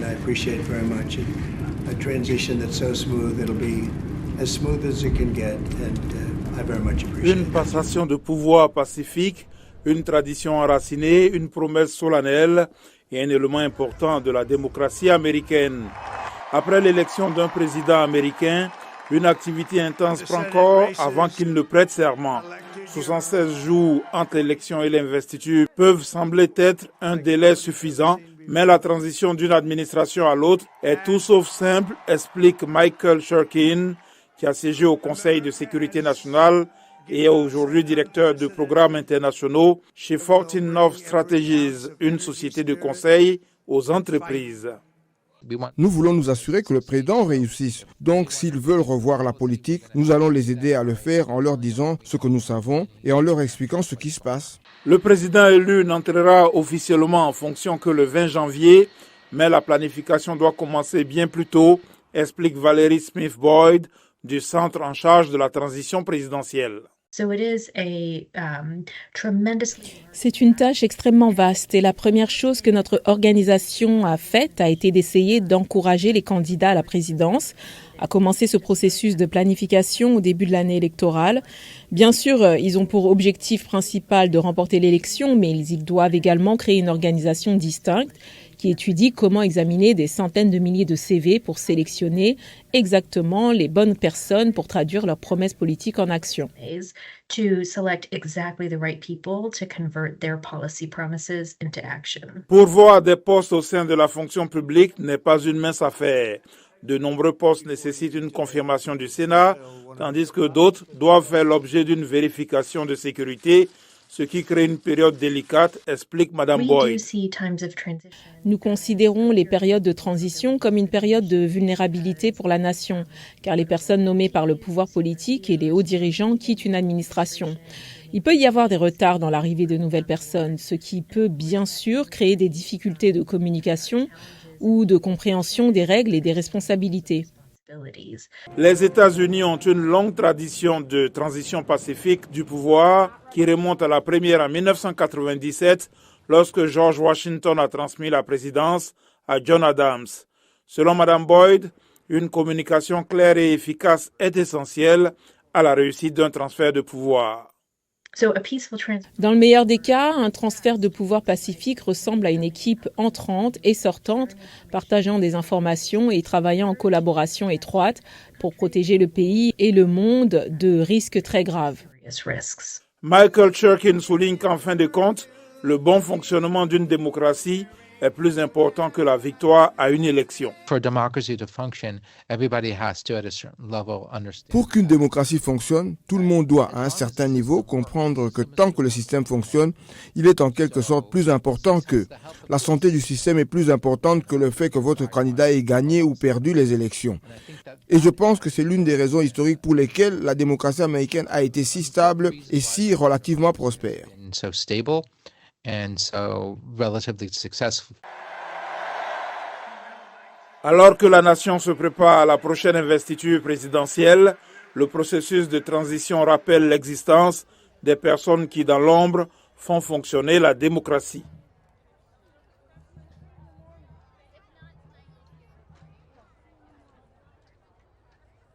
I appreciate very much it. A transition that's so smooth, it'll be as smooth as it can get, and I very much appreciate Une passation de pouvoir pacifique, une tradition enracinée, une promesse solennelle et un élément important de la démocratie américaine. Après l'élection d'un président américain, une activité intense prend corps avant qu'il ne prête serment. 76 jours entre l'élection et l'investiture peuvent sembler être un délai suffisant, mais la transition d'une administration à l'autre est tout sauf simple, explique Michael Shurkin, qui a siégé au Conseil de sécurité nationale et est aujourd'hui directeur de programmes internationaux chez 14 North Strategies, une société de conseil aux entreprises. Nous voulons nous assurer que le président réussisse. Donc, s'ils veulent revoir la politique, nous allons les aider à le faire en leur disant ce que nous savons et en leur expliquant ce qui se passe. Le président élu n'entrera officiellement en fonction que le 20 janvier, mais la planification doit commencer bien plus tôt, explique Valerie Smith-Boyd du Centre en charge de la transition présidentielle. C'est une tâche extrêmement vaste et la première chose que notre organisation a faite a été d'essayer d'encourager les candidats à la présidence à commencer ce processus de planification au début de l'année électorale. Bien sûr, ils ont pour objectif principal de remporter l'élection, mais ils doivent également créer une organisation distincte qui étudie comment examiner des centaines de milliers de CV pour sélectionner exactement les bonnes personnes pour traduire leurs promesses politiques en action. Pourvoir des postes au sein de la fonction publique n'est pas une mince affaire. De nombreux postes nécessitent une confirmation du Sénat, tandis que d'autres doivent faire l'objet d'une vérification de sécurité, ce qui crée une période délicate, explique Mme Boyd. Nous considérons les périodes de transition comme une période de vulnérabilité pour la nation, car les personnes nommées par le pouvoir politique et les hauts dirigeants quittent une administration. Il peut y avoir des retards dans l'arrivée de nouvelles personnes, ce qui peut bien sûr créer des difficultés de communication ou de compréhension des règles et des responsabilités. Les États-Unis ont une longue tradition de transition pacifique du pouvoir qui remonte à la première en 1997 lorsque George Washington a transmis la présidence à John Adams. Selon Mme Boyd, une communication claire et efficace est essentielle à la réussite d'un transfert de pouvoir. Dans le meilleur des cas, un transfert de pouvoir pacifique ressemble à une équipe entrante et sortante, partageant des informations et travaillant en collaboration étroite pour protéger le pays et le monde de risques très graves. Michael Shurkin souligne qu'en fin de compte, le bon fonctionnement d'une démocratie est plus important que la victoire à une élection. Pour qu'une démocratie fonctionne, tout le monde doit, à un certain niveau, comprendre que tant que le système fonctionne, il est en quelque sorte plus important que la santé du système est plus importante que le fait que votre candidat ait gagné ou perdu les élections. Et je pense que c'est l'une des raisons historiques pour lesquelles la démocratie américaine a été si stable et si relativement prospère. Alors que la nation se prépare à la prochaine investiture présidentielle, le processus de transition rappelle l'existence des personnes qui, dans l'ombre, font fonctionner la démocratie.